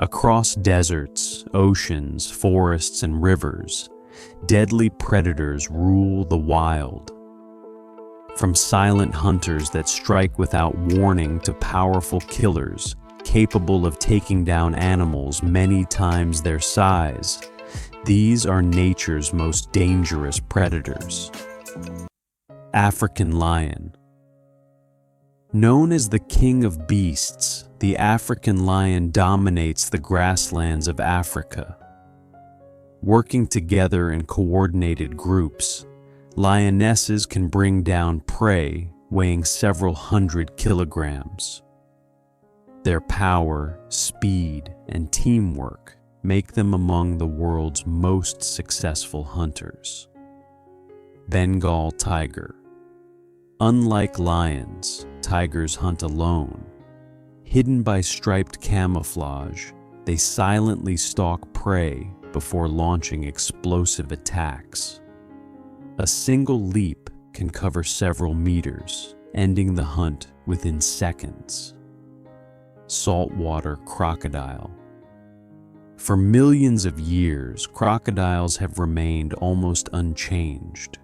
Across deserts, oceans, forests, and rivers, deadly predators rule the wild. From silent hunters that strike without warning to powerful killers capable of taking down animals many times their size, these are nature's most dangerous predators. African lion. Known as the king of beasts, the African lion dominates the grasslands of Africa. Working together in coordinated groups, lionesses can bring down prey weighing several hundred kilograms. Their power, speed, and teamwork make them among the world's most successful hunters. Bengal tiger. Unlike lions, tigers hunt alone. Hidden by striped camouflage, they silently stalk prey before launching explosive attacks. A single leap can cover several meters, ending the hunt within seconds. Saltwater crocodile. For millions of years, crocodiles have remained almost unchanged.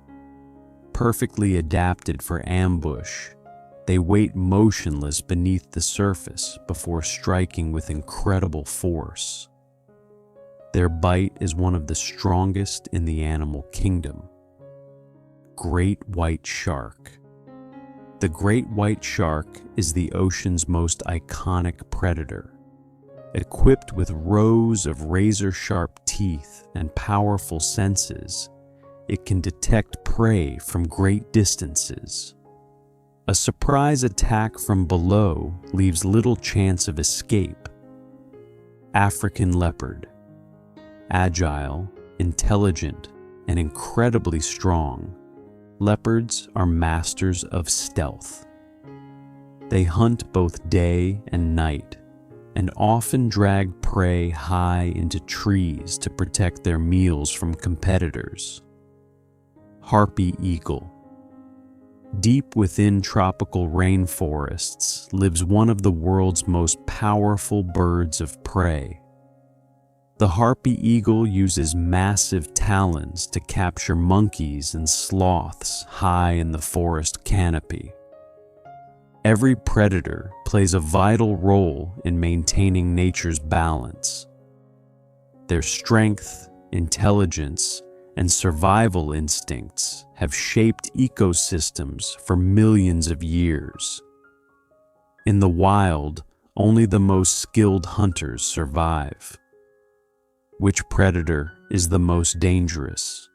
Perfectly adapted for ambush, they wait motionless beneath the surface before striking with incredible force. Their bite is one of the strongest in the animal kingdom. Great white shark. The great white shark is the ocean's most iconic predator. Equipped with rows of razor-sharp teeth and powerful senses, it can detect prey from great distances. A surprise attack from below leaves little chance of escape. African leopard. Agile, intelligent, and incredibly strong, leopards are masters of stealth. They hunt both day and night, and often drag prey high into trees to protect their meals from competitors. Harpy eagle. Deep within tropical rainforests lives one of the world's most powerful birds of prey. The harpy eagle uses massive talons to capture monkeys and sloths high in the forest canopy. Every predator plays a vital role in maintaining nature's balance. Their strength, intelligence, and survival instincts have shaped ecosystems for millions of years. In the wild, only the most skilled hunters survive. Which predator is the most dangerous?